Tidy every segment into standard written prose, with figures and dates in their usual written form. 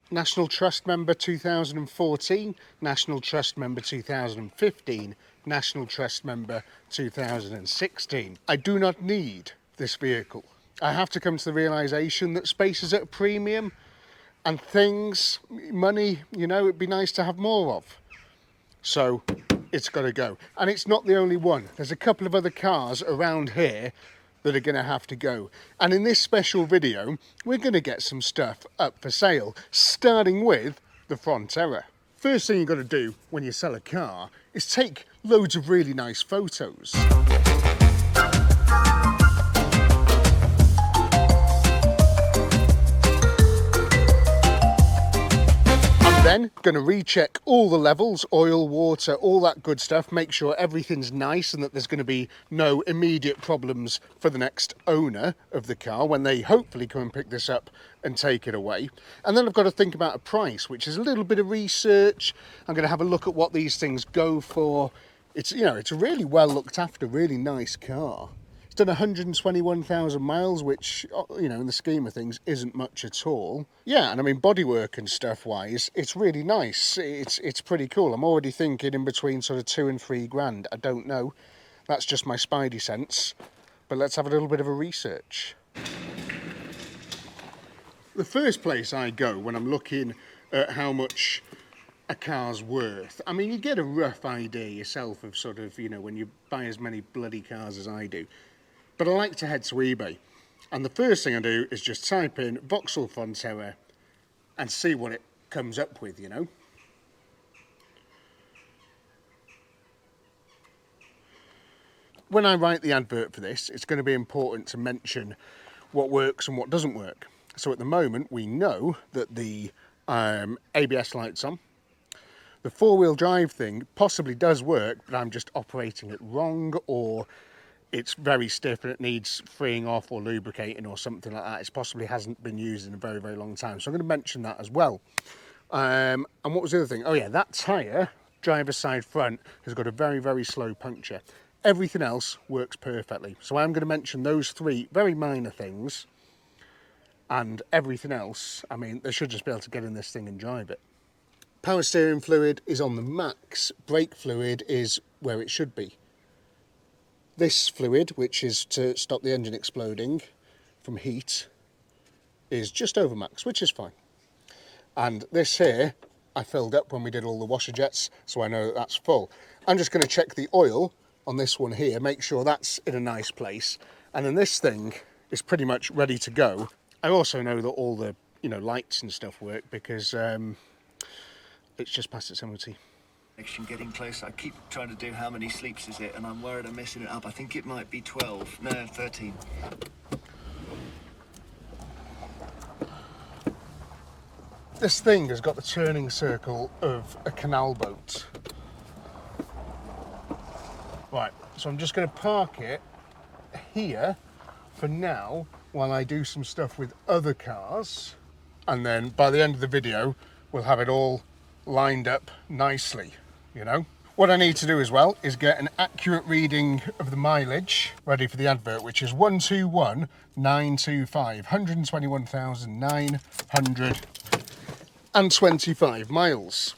National Trust Member 2014, National Trust Member 2015, National Trust Member 2016. I do not need this vehicle. I have to come to the realisation that space is at a premium and things, money, you know, it'd be nice to have more of. So it's got to go. And it's not the only one. There's a couple of other cars around here that are going to have to go. And in this special video, we're going to get some stuff up for sale, starting with the Frontera. First thing you've got to do when you sell a car is take loads of really nice photos. Then going to recheck all the levels, oil, water, all that good stuff, make sure everything's nice and that there's going to be no immediate problems for the next owner of the car when they hopefully come and pick this up and take it away. And then I've got to think about a price, which is a little bit of research. I'm going to have a look at what these things go for. It's, you know, it's a really well looked after, really nice car. Done 121,000 miles, which, you know, in the scheme of things isn't much at all. Yeah, and I mean, bodywork and stuff wise, it's really nice. It's pretty cool. I'm already thinking in between sort of 2 and 3 grand. I don't know. That's just my spidey sense. But let's have a little bit of a research. The first place I go when I'm looking at how much a car's worth, I mean, you get a rough idea yourself of sort of, you know, when you buy as many bloody cars as I do. But I like to head to eBay, and the first thing I do is just type in Vauxhall Frontera and see what it comes up with, you know. When I write the advert for this, it's going to be important to mention what works and what doesn't work. So at the moment, we know that the ABS light's on. The four-wheel drive thing possibly does work, but I'm just operating it wrong, or it's very stiff and it needs freeing off or lubricating or something like that. It possibly hasn't been used in a very, very long time. So I'm going to mention that as well. And what was the other thing? Oh yeah, that tyre, driver's side front, has got a very, very slow puncture. Everything else works perfectly. So I'm going to mention those 3 very minor things, and everything else, I mean, they should just be able to get in this thing and drive it. Power steering fluid is on the max. Brake fluid is where it should be. This fluid, which is to stop the engine exploding from heat, is just over max, which is fine. And this here, I filled up when we did all the washer jets, so I know that that's full. I'm just going to check the oil on this one here, make sure that's in a nice place. And then this thing is pretty much ready to go. I also know that all the, you know, lights and stuff work because it's just past its MOT. Getting close. I keep trying to do how many sleeps is it, and I'm worried I'm messing it up. I think it might be 12. No, 13. This thing has got the turning circle of a canal boat. Right, so I'm just going to park it here for now while I do some stuff with other cars, and then by the end of the video we'll have it all lined up nicely. You know, what I need to do as well is get an accurate reading of the mileage ready for the advert, which is 121,925, 121,925 miles,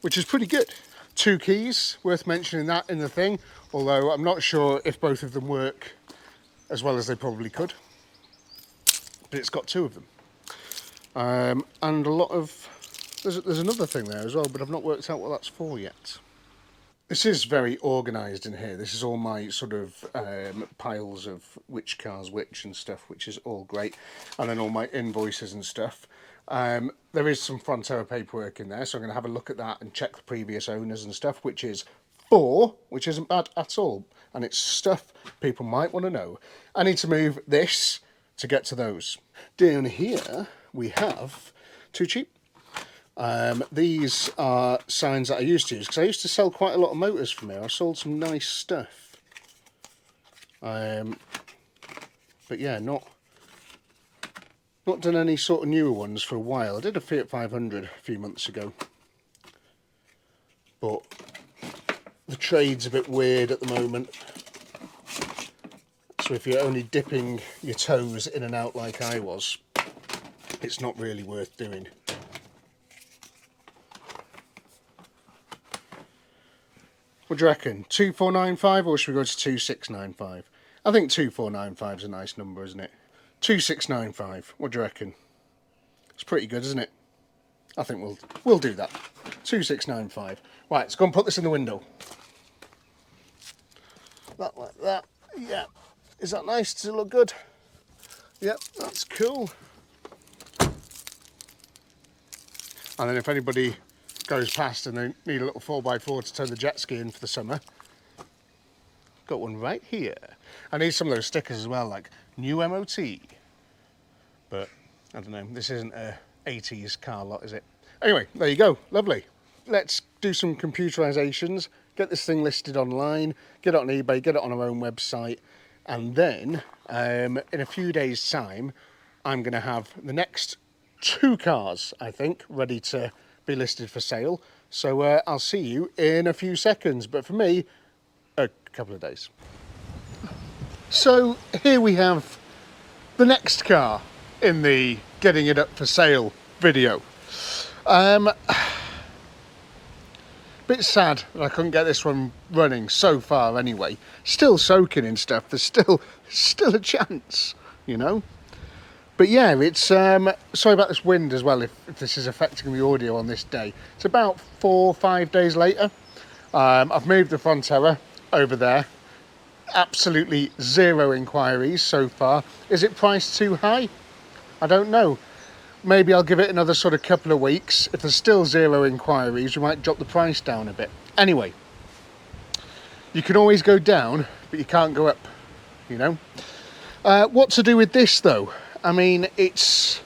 which is pretty good. 2 keys, worth mentioning that in the thing, although I'm not sure if both of them work as well as they probably could, but it's got 2 of them. And a lot of, there's another thing there as well, but I've not worked out what that's for yet. This is very organised in here. This is all my sort of piles of which car's which and stuff, which is all great. And then all my invoices and stuff. There is some Frontera paperwork in there, so I'm going to have a look at that and check the previous owners and stuff, which is 4, which isn't bad at all. And it's stuff people might want to know. I need to move this to get to those. Down here we have Too Cheap. These are signs that I used to use because I used to sell quite a lot of motors from here. I sold some nice stuff. But yeah, not done any sort of newer ones for a while. I did a Fiat 500 a few months ago, but the trade's a bit weird at the moment. So if you're only dipping your toes in and out like I was, it's not really worth doing. What do you reckon? 2495 or should we go to 2695? I think 2495 is a nice number, isn't it? 2695. What do you reckon? It's pretty good, isn't it? I think we'll do that. 2695. Right, let's go and put this in the window. That like that. Yeah. Is that nice? Does it look good? Yep, that's cool. And then if anybody goes past and they need a little 4x4 to tow the jet ski in for the summer, got one right here. I need some of those stickers as well, like new MOT. But I don't know, this isn't a 80s car lot, is it? Anyway, there you go, lovely. Let's do some computerizations, get this thing listed online, get it on eBay, get it on our own website, and then in a few days' time, I'm going to have the next 2 cars, I think, ready to be listed for sale. So I'll see you in a few seconds, but for me, a couple of days. So here we have the next car in the getting it up for sale video. Bit sad that I couldn't get this one running so far anyway. Still soaking in stuff, there's still a chance, you know. But yeah, it's sorry about this wind as well, if this is affecting the audio on this day. It's about 4 or 5 days later. I've moved the Frontera over there. Absolutely 0 inquiries so far. Is it priced too high? I don't know. Maybe I'll give it another sort of couple of weeks. If there's still 0 inquiries, we might drop the price down a bit. Anyway, you can always go down, but you can't go up, you know. What to do with this though? I mean, it's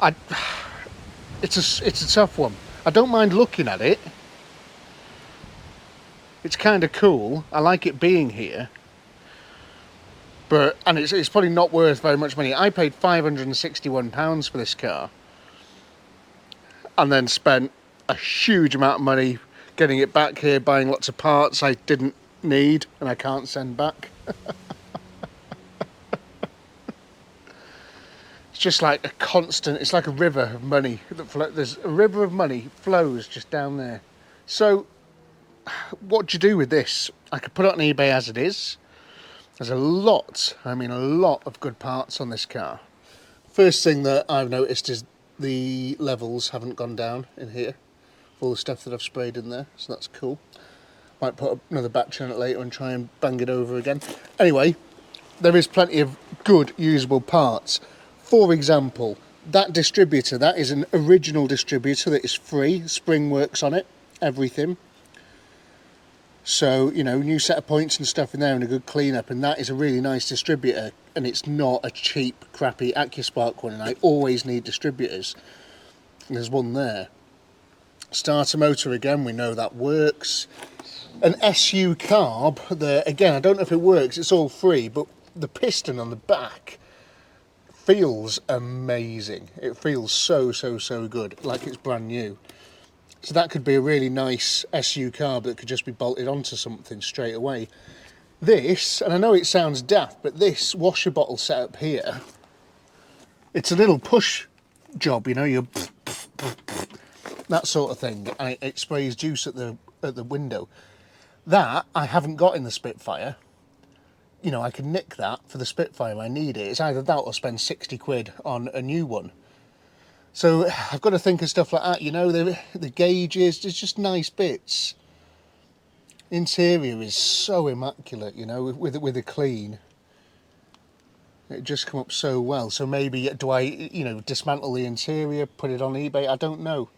a tough one. I don't mind looking at it. It's kind of cool. I like it being here. And it's probably not worth very much money. I paid £561 for this car. And then spent a huge amount of money getting it back here, buying lots of parts I didn't need and I can't send back. It's just like a constant, it's like a river of money. There's a river of money flows just down there. So what do you do with this? I could put it on eBay as it is. There's a lot of good parts on this car. First thing that I've noticed is the levels haven't gone down in here. All the stuff that I've sprayed in there, so that's cool. Might put another battery on it later and try and bang it over again. Anyway, there is plenty of good usable parts. For example, that distributor, that is an original distributor that is free. Spring works on it, everything. So, you know, new set of points and stuff in there and a good clean-up, and that is a really nice distributor, and it's not a cheap, crappy AccuSpark one, and I always need distributors. And there's one there. Starter motor, again, we know that works. An SU carb, again, I don't know if it works, it's all free, but the piston on the back feels amazing. It feels so good, like it's brand new. So that could be a really nice SU carb that could just be bolted onto something straight away. This, and I know it sounds daft, but this washer bottle setup here, it's a little push job, you know, you that sort of thing, and it sprays juice at the window. That I haven't got in the Spitfire. You know, I can nick that for the Spitfire when I need it. It's either that or spend 60 quid on a new one. So I've got to think of stuff like that, you know, the gauges, there's just nice bits. Interior is so immaculate, you know, with a clean. It just come up so well. So maybe, do I, you know, dismantle the interior, put it on eBay? I don't know.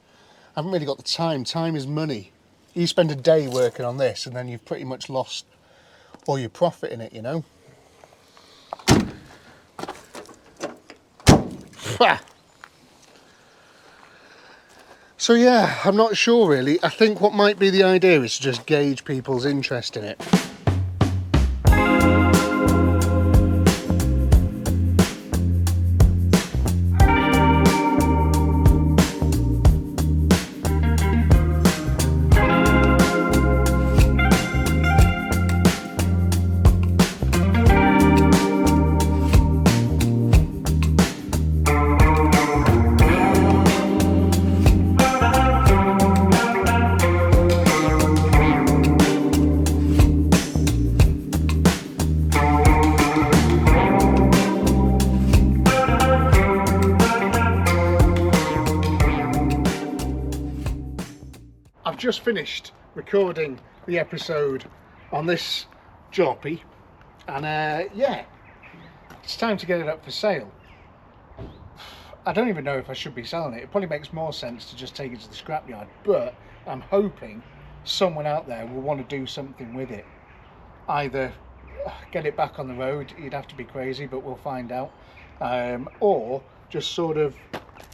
I haven't really got the time. Time is money. You spend a day working on this and then you've pretty much lost all your profit in it, you know. So yeah, I'm not sure really. I think what might be the idea is to just gauge people's interest in it. just finished recording the episode on this Jalopy, and yeah, it's time to get it up for sale. I don't even know if I should be selling it. It probably makes more sense to just take it to the scrapyard, but I'm hoping someone out there will want to do something with it. Either get it back on the road, you'd have to be crazy, but we'll find out, or just sort of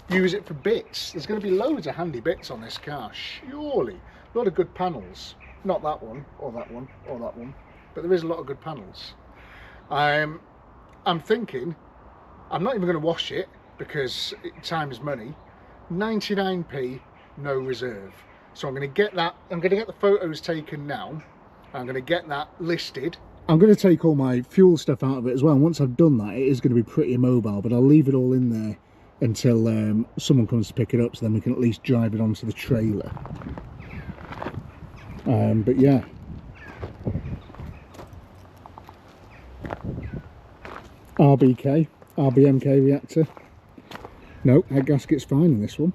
use it for bits. There's going to be loads of handy bits on this car, surely. A lot of good panels. Not that one, or that one, or that one, but there is a lot of good panels. I'm thinking, I'm not even going to wash it because time is money. 99p, no reserve. So I'm going to get that, I'm going to get the photos taken now. I'm going to get that listed. I'm going to take all my fuel stuff out of it as well. And once I've done that, it is going to be pretty immobile, but I'll leave it all in there until someone comes to pick it up, so then we can at least drive it onto the trailer. But yeah. RBMK reactor. No, head gasket's fine in this one.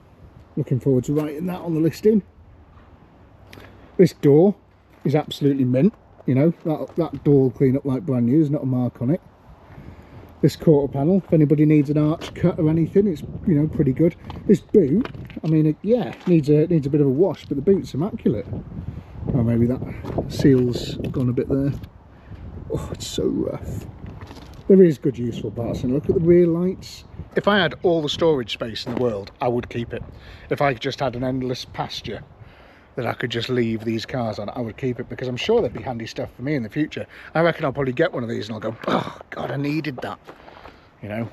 Looking forward to writing that on the listing. This door is absolutely mint. You know, that door will clean up like brand new. There's not a mark on it. This quarter panel, if anybody needs an arch cut or anything, it's, you know, pretty good. This boot, I mean, yeah, needs a bit of a wash, but the boot's immaculate. Oh, maybe that seal's gone a bit there. Oh, it's so rough. There is good useful parts, and look at the rear lights. If I had all the storage space in the world, I would keep it. If I just had an endless pasture that I could just leave these cars on, I would keep it, because I'm sure there'd be handy stuff for me in the future. I reckon I'll probably get one of these and I'll go, oh God, I needed that, you know.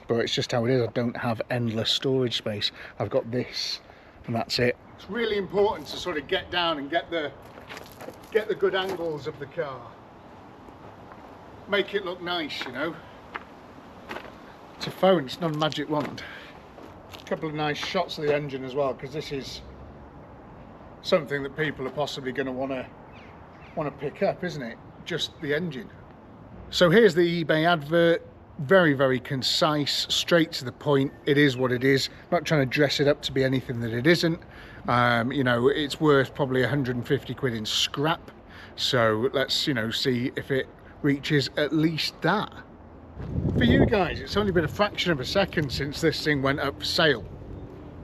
But it's just how it is. I don't have endless storage space. I've got this, and that's it. It's really important to sort of get down and get the good angles of the car. Make it look nice, you know. It's a phone, it's not a magic wand. A couple of nice shots of the engine as well, because this is something that people are possibly going to want to pick up, isn't it? Just the engine. So here's the eBay advert. Very, very concise, straight to the point. It is what it is. I'm not trying to dress it up to be anything that it isn't. You know, it's worth probably 150 quid in scrap. So let's, you know, see if it reaches at least that. For you guys, it's only been a fraction of a second since this thing went up for sale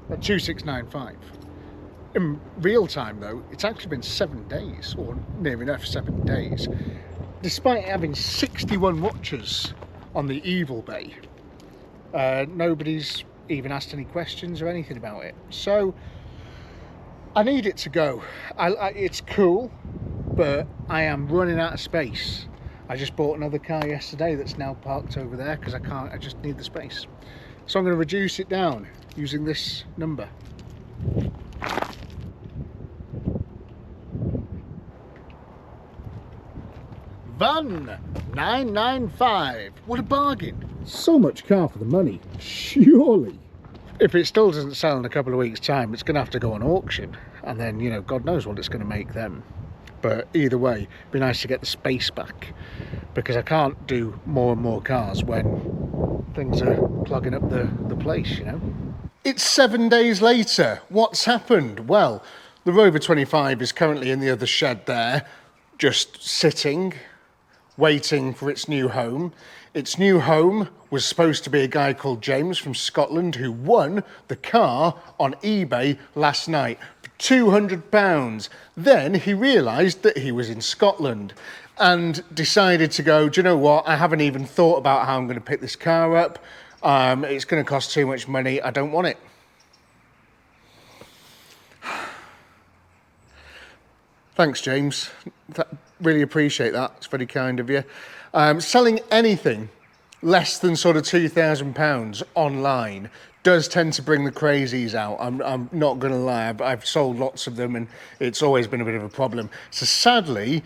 at 2695. In real time though, it's actually been 7 days, or near enough 7 days. Despite having 61 watchers on the Evil Bay, nobody's even asked any questions or anything about it. So I need it to go. It's cool, but I am running out of space. I just bought another car yesterday that's now parked over there because I just need the space. So I'm going to reduce it down using this number. WYNNE 995. What a bargain. So much car for the money, surely. If it still doesn't sell in a couple of weeks' time, it's going to have to go on auction, and then, you know, God knows what it's going to make then. But either way, it'd be nice to get the space back, because I can't do more and more cars when things are clogging up the place, you know. It's 7 days later. What's happened? Well, the Rover 25 is currently in the other shed there, just sitting, waiting for its new home. Its new home was supposed to be a guy called James from Scotland who won the car on eBay last night for £200. Then he realised that he was in Scotland and decided to go, do you know what, I haven't even thought about how I'm going to pick this car up. It's going to cost too much money, I don't want it. Thanks, James. Really appreciate that. It's very kind of you. Selling anything less than sort of £2,000 online does tend to bring the crazies out. I'm not going to lie. I've sold lots of them, and it's always been a bit of a problem. So sadly,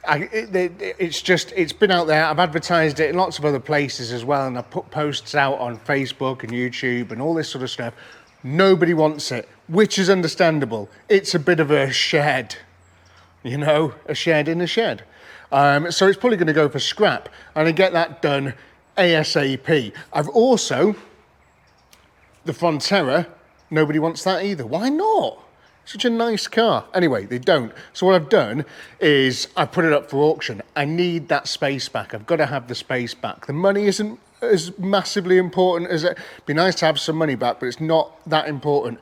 it's been out there. I've advertised it in lots of other places as well, and I've put posts out on Facebook and YouTube and all this sort of stuff. Nobody wants it, which is understandable. It's a bit of a shed. You know, a shed in a shed. So it's probably going to go for scrap, and I get that done ASAP. I've also, the Frontera, nobody wants that either. Why not? Such a nice car. Anyway, they don't. So what I've done is I put it up for auction. I need that space back. I've got to have the space back. The money isn't as massively important as it. It'd be nice to have some money back, but it's not that important.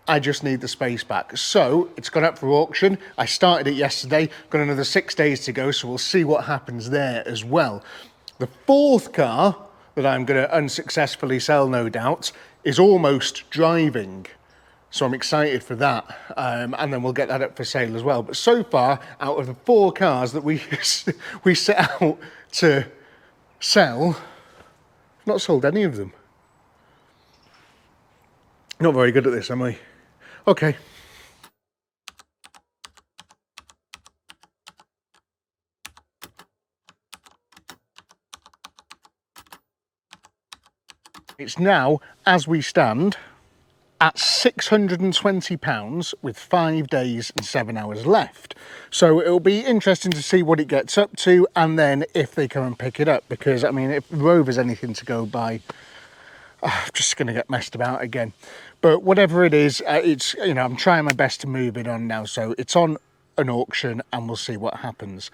I just need the space back. So it's gone up for auction. I started it yesterday, got another 6 days to go, so we'll see what happens there as well. The fourth car that I'm going to unsuccessfully sell, no doubt, is almost driving. So I'm excited for that. And then we'll get that up for sale as well. But so far, out of the 4 cars that we set out to sell, I've not sold any of them. Not very good at this, am I? Okay. It's now, as we stand, at £620 with 5 days and 7 hours left. So it'll be interesting to see what it gets up to and then if they come and pick it up, because I mean, if Rover's anything to go by, I'm just going to get messed about again. But whatever it is, it's, you know, I'm trying my best to move it on now. So it's on an auction and we'll see what happens.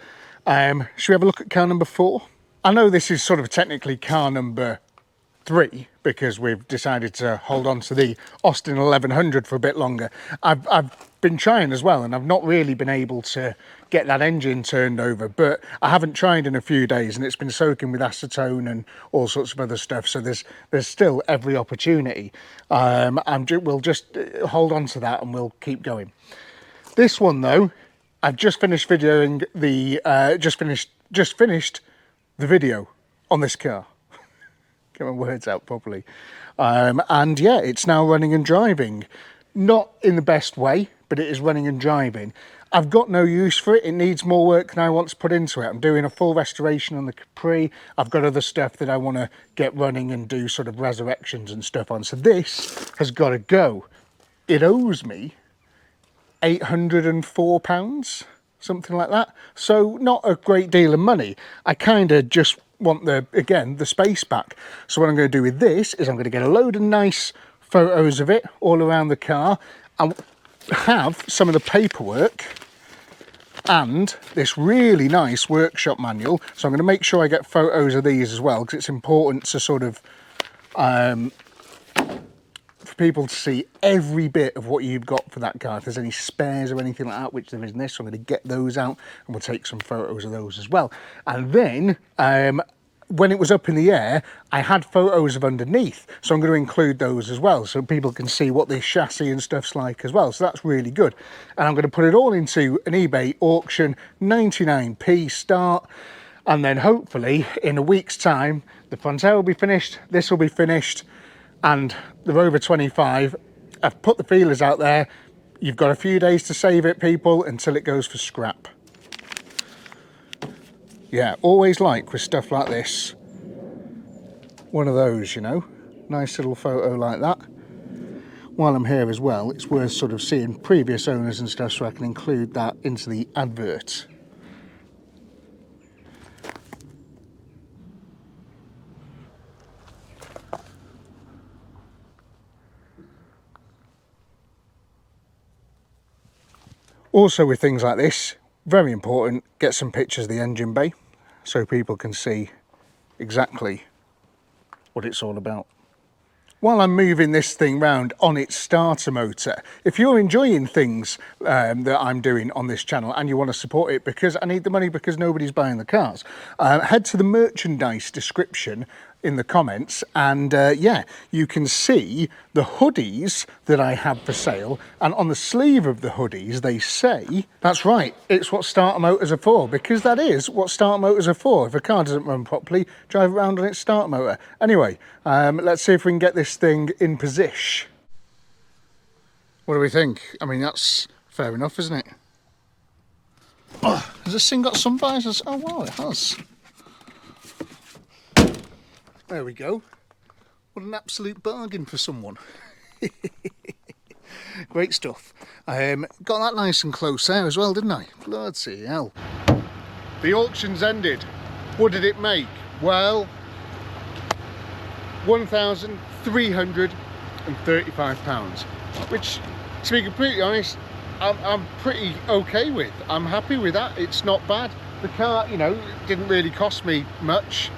Should we have a look at car number 4? I know this is sort of technically car number 3 because we've decided to hold on to the Austin 1100 for a bit longer. I've been trying as well, and I've not really been able to get that engine turned over, but I haven't tried in a few days and it's been soaking with acetone and all sorts of other stuff, so there's still every opportunity. We'll just hold on to that and we'll keep going. This one though, I've just finished videoing the just finished the video on this car. Get my words out properly. And yeah, it's now running and driving. Not in the best way, but it is running and driving. I've got no use for it. It needs more work than I want to put into it. I'm doing a full restoration on the Capri. I've got other stuff that I want to get running and do sort of resurrections and stuff on. So this has got to go. It owes me £804, something like that. So not a great deal of money. I kind of just want the space back. So what I'm going to do with this is I'm going to get a load of nice photos of it all around the car and have some of the paperwork and this really nice workshop manual. So I'm going to make sure I get photos of these as well, because it's important to sort of for people to see every bit of what you've got for that car. If there's any spares or anything like that, which there is in this, so I'm going to get those out and we'll take some photos of those as well. And then when it was up in the air, I had photos of underneath, so I'm going to include those as well so people can see what this chassis and stuff's like as well. So that's really good. And I'm going to put it all into an eBay auction, 99p start, and then hopefully in a week's time the Frontera will be finished, this will be finished, and the Rover 25, I've put the feelers out there. You've got a few days to save it, people, until it goes for scrap. Yeah, always like with stuff like this, one of those, you know, nice little photo like that. While I'm here as well, it's worth sort of seeing previous owners and stuff so I can include that into the advert. Also with things like this, very important, get some pictures of the engine bay so people can see exactly what it's all about. While I'm moving this thing round on its starter motor, if you're enjoying things that I'm doing on this channel and you want to support it, because I need the money because nobody's buying the cars, head to the merchandise description in the comments and yeah, you can see the hoodies that I have for sale, and on the sleeve of the hoodies they say, that's right, it's what starter motors are for, because that is what starter motors are for. If a car doesn't run properly, drive around on its starter motor. Anyway, let's see if we can get this thing in position. What do we think? I mean, that's fair enough, isn't it? Oh, has this thing got sun visors? Oh wow, it has. There we go. What an absolute bargain for someone. Great stuff. Got that nice and close there as well, didn't I? Bloody hell. The auction's ended. What did it make? Well, £1,335, which, to be completely honest, I'm pretty okay with. I'm happy with that. It's not bad. The car, you know, didn't really cost me much,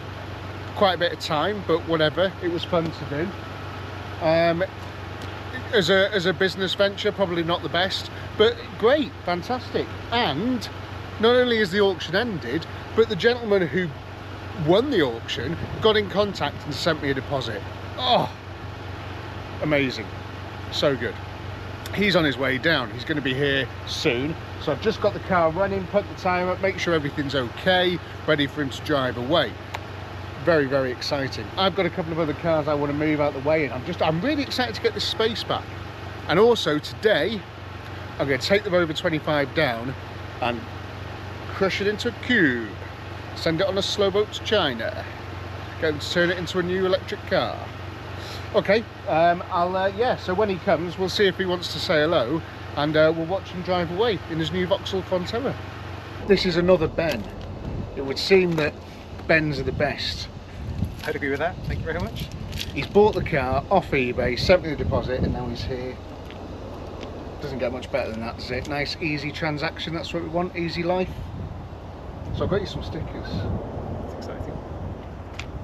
quite a bit of time, but whatever, it was fun to do. As a business venture, probably not the best, but great, fantastic. And not only is the auction ended, but the gentleman who won the auction got in contact and sent me a deposit. Oh, amazing, so good. He's on his way down. He's going to be here soon. So I've just got the car running, put the tyre up, make sure everything's okay, ready for him to drive away. Very, very exciting. I've got a couple of other cars I want to move out the way, and I'm really excited to get this space back. And also today, I'm going to take the Rover 25 down and crush it into a cube. Send it on a slow boat to China. Get him to turn it into a new electric car. Okay, yeah, so when he comes, we'll see if he wants to say hello, and we'll watch him drive away in his new Vauxhall Frontera. This is another Ben. It would seem that Bens are the best. I'd agree with that, thank you very much. He's bought the car off eBay, sent me the deposit, and now he's here. Doesn't get much better than that, does it? Nice, easy transaction, that's what we want, easy life. So I've got you some stickers. That's exciting.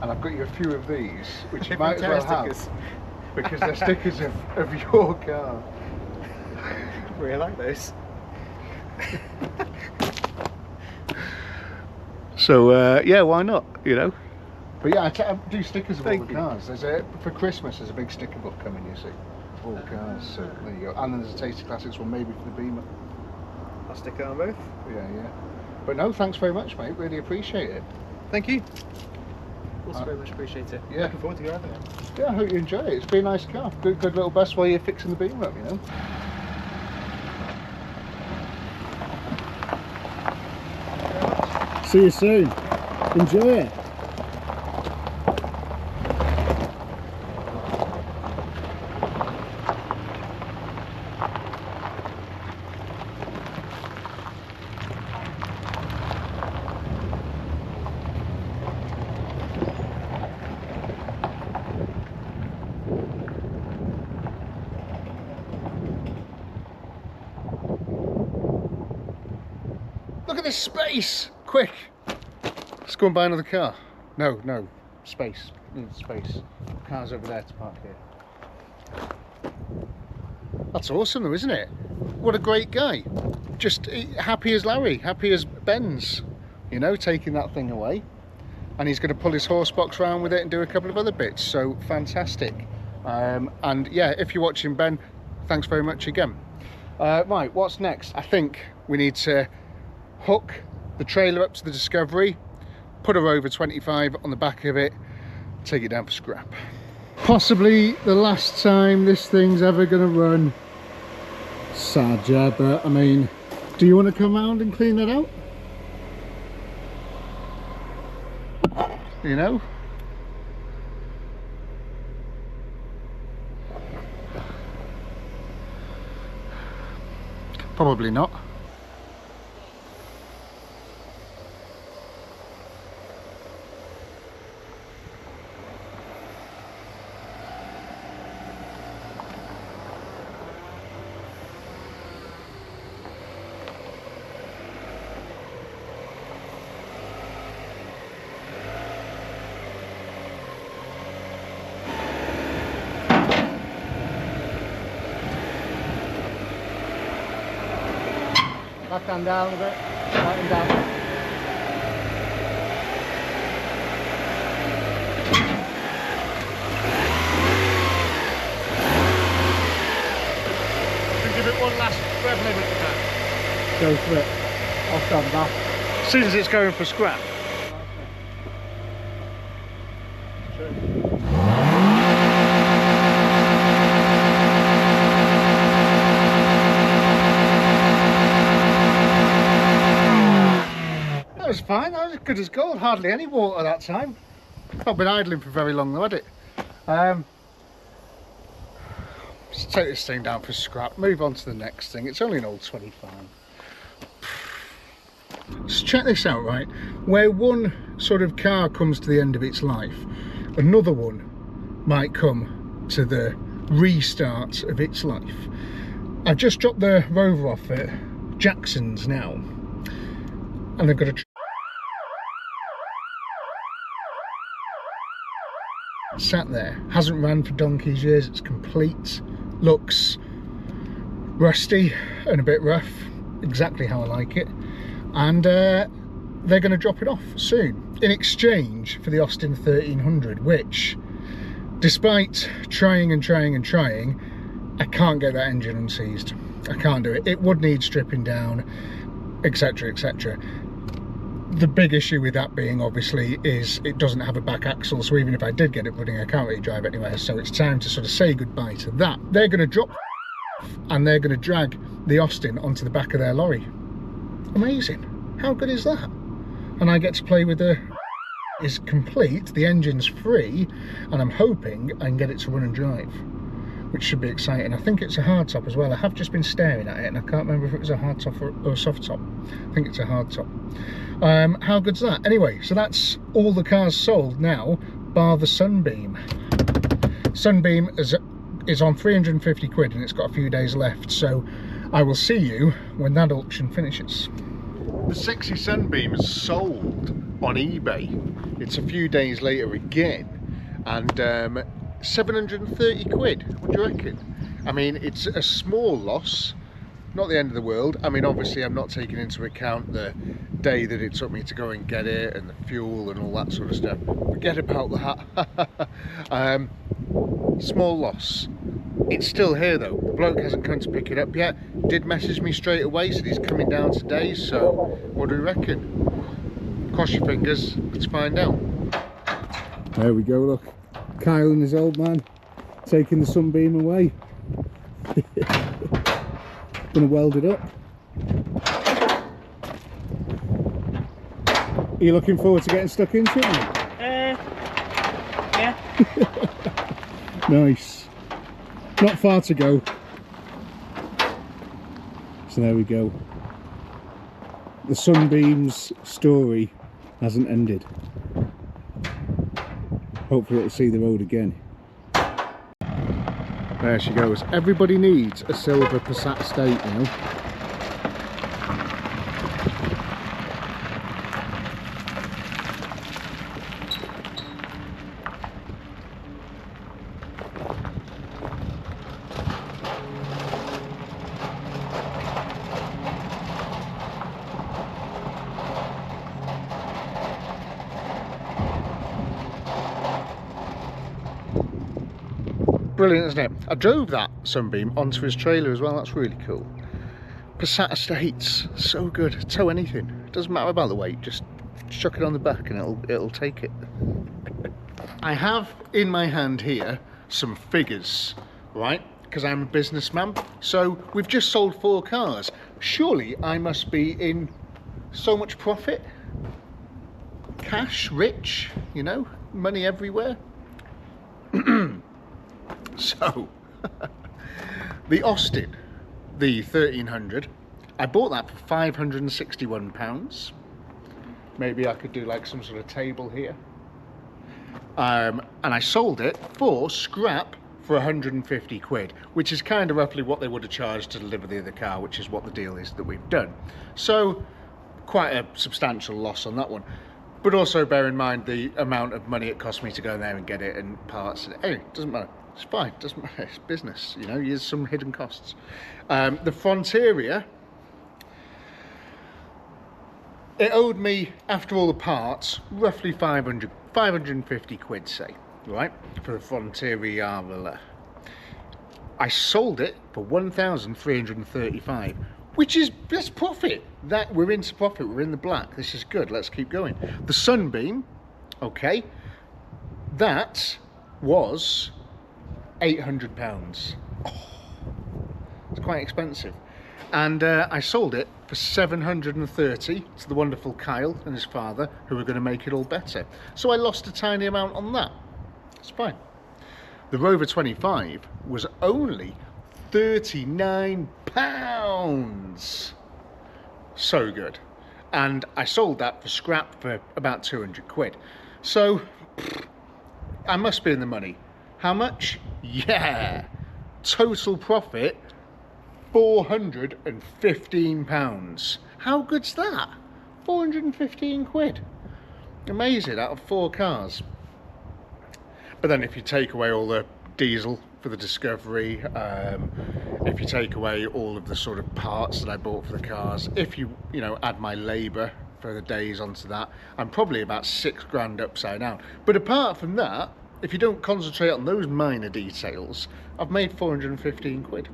And I've got you a few of these, which you might as well stickers. have, because they're stickers of your car. Really like those. So yeah, why not, you know? But yeah, I do stickers of all Thank the you. cars. For Christmas, there's a big sticker book coming, you see, of all cars. So there you go. And then there's a Tasty Classics one, maybe for the Beamer. I'll stick it on both. Yeah. But no, thanks very much, mate. Really appreciate it. Thank you. Also very much appreciate it. Yeah. Looking forward to driving it. Yeah, I hope you enjoy it. It's been a nice car. Good little best while you're fixing the Beamer up, you know. See you soon. Enjoy it. Look at this space! Quick! Let's go and buy another car. No, space. Need space. Car's over there to park here. That's awesome though, isn't it? What a great guy. Just happy as Larry, happy as Ben's, you know, taking that thing away. And he's going to pull his horse box around with it and do a couple of other bits, so fantastic. And yeah, if you're watching, Ben, thanks very much again. Right, what's next? I think we need to hook the trailer up to the Discovery, put a Rover 25 on the back of it, take it down for scrap. Possibly the last time this thing's ever going to run. Sad, yeah, but I mean, do you want to come round and clean that out? You know? Probably not. Left hand down a bit, right hand down. Can give it one last rev limit to that. Go for it. I'll stand back. As soon as it's going for scrap. That was fine, that was as good as gold. Hardly any water that time. Not been idling for very long though, had it? Let's take this thing down for scrap, move on to the next thing. It's only an old 25. Just check this out, right? Where one sort of car comes to the end of its life, another one might come to the restart of its life. I've just dropped the Rover off at Jackson's now, and they've got a sat there, hasn't ran for donkey's years, it's complete, looks rusty and a bit rough, exactly how I like it, and they're going to drop it off soon in exchange for the Austin 1300, which, despite trying and trying and trying, I can't get that engine unseized. I can't do it. It would need stripping down, etc, etc. The big issue with that being, obviously, is it doesn't have a back axle, so even if I did get it running, I can't really drive anywhere, so it's time to sort of say goodbye to that. They're going to drop and they're going to drag the Austin onto the back of their lorry. Amazing. How good is that? And I get to play with the is complete, the engine's free, and I'm hoping I can get it to run and drive, which should be exciting. I think it's a hardtop as well. I have just been staring at it and I can't remember if it was a hardtop or a soft top. I think it's a hardtop. How good's that? Anyway, so that's all the cars sold now, bar the Sunbeam. Sunbeam is on 350 quid and it's got a few days left, so I will see you when that auction finishes. The sexy Sunbeam is sold on eBay. It's a few days later again, and 730 quid. What do you reckon? I mean, it's a small loss, not the end of the world. I mean, obviously I'm not taking into account the day that it took me to go and get it and the fuel and all that sort of stuff. Forget about that. Small loss. It's still here though. The bloke hasn't come to pick it up yet. Did message me straight away, said he's coming down today, so what do you reckon? Cross your fingers, let's find out. There we go, look. Kyle and his old man taking the Sunbeam away. Gonna weld it up. Are you looking forward to getting stuck into it, mate? Yeah. Nice. Not far to go. So there we go. The Sunbeam's story hasn't ended. Hopefully it'll see the road again. There she goes. Everybody needs a silver Passat estate now. Brilliant, isn't it? I drove that Sunbeam onto his trailer as well. That's really cool. Passat estates, so good. Tow anything. It doesn't matter about the weight. Just chuck it on the back and it'll take it. I have in my hand here some figures, right? Because I'm a businessman. So we've just sold 4 cars. Surely I must be in so much profit. Cash, rich, you know, money everywhere. So, the Austin, the 1300, I bought that for £561. Maybe I could do like some sort of table here. And I sold it for scrap for 150 quid, which is kind of roughly what they would have charged to deliver the other car, which is what the deal is that we've done. So, quite a substantial loss on that one. But also bear in mind the amount of money it cost me to go there and get it and parts. Anyway, it doesn't matter. It's fine, doesn't matter, it's business, you know, there's some hidden costs. The Frontier, it owed me, after all the parts, roughly 550 quid, say, right, for the Frontier. I sold it for 1,335, which is best profit. That we're into profit, we're in the black, this is good, let's keep going. The Sunbeam, okay, that was £800. Oh, it's quite expensive, and I sold it for 730 to the wonderful Kyle and his father, who were going to make it all better. So I lost a tiny amount on that. It's fine. The Rover 25 was only £39. So good, and I sold that for scrap for about 200 quid. So I must be in the money. How much? Yeah, total profit £415. How good's that? 415 quid. Amazing, out of 4 cars. But then if you take away all the diesel for the Discovery, if you take away all of the sort of parts that I bought for the cars, if you add my labour for the days onto that, I'm probably about £6,000 upside down. But apart from that, if you don't concentrate on those minor details, I've made 415 quid.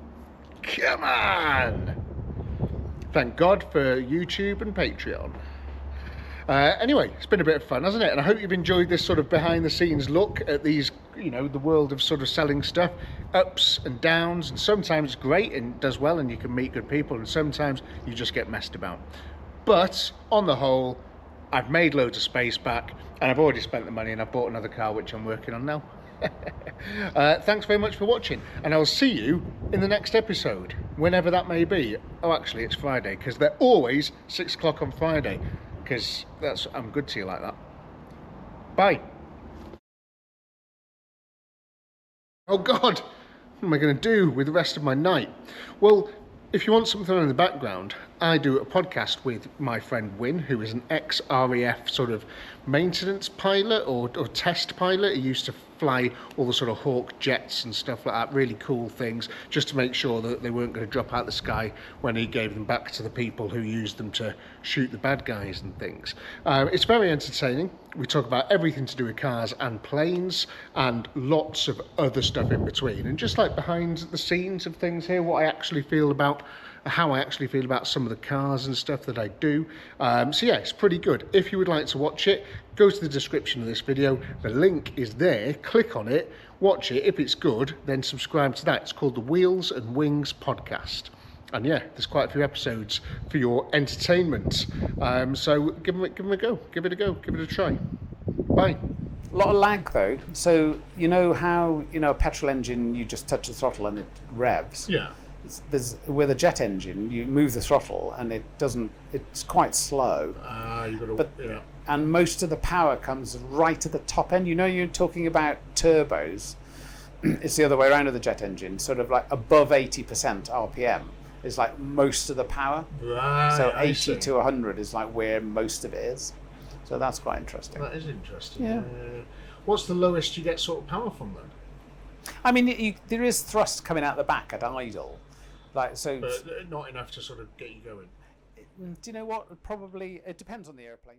Come on! Thank God for YouTube and Patreon. Anyway, it's been a bit of fun, hasn't it? And I hope you've enjoyed this sort of behind the scenes look at these, the world of sort of selling stuff, ups and downs, and sometimes it's great and does well and you can meet good people, and sometimes you just get messed about. But on the whole, I've made loads of space back, and I've already spent the money, and I've bought another car which I'm working on now. Thanks very much for watching, and I'll see you in the next episode, whenever that may be. Oh, actually it's Friday, because they're always 6 o'clock on Friday, because I'm good to you like that. Bye. Oh God, what am I going to do with the rest of my night? Well, if you want something on in the background, I do a podcast with my friend WYNNE, who is an ex-RAF sort of maintenance pilot or test pilot. He used to fly all the sort of Hawk jets and stuff like that, really cool things, just to make sure that they weren't going to drop out the sky when he gave them back to the people who used them to shoot the bad guys and things. It's very entertaining. We talk about everything to do with cars and planes and lots of other stuff in between, and just like behind the scenes of things here, what I actually feel about, how I actually feel about some of the cars and stuff that I do. So yeah, it's pretty good. If you would like to watch it, go to the description of this video. The link is there. Click on it, watch it. If it's good, then subscribe to that. It's called the Wheels and Wings podcast. And yeah, there's quite a few episodes for your entertainment. So give them a go. Give it a go. Give it a try. Bye. A lot of lag though. So you know how a petrol engine, you just touch the throttle and it revs. Yeah. With a jet engine, you move the throttle and it doesn't. It's quite slow. You've got to. But, yeah. And most of the power comes right at the top end. You're talking about turbos. It's the other way around with the jet engine. Sort of like above 80% RPM is like most of the power. Right. So 80 to 100 is like where most of it is. So that's quite interesting. That is interesting. Yeah. What's the lowest you get sort of power from then? I mean, there is thrust coming out the back at idle. But not enough to sort of get you going. Do you know what? Probably it depends on the airplane.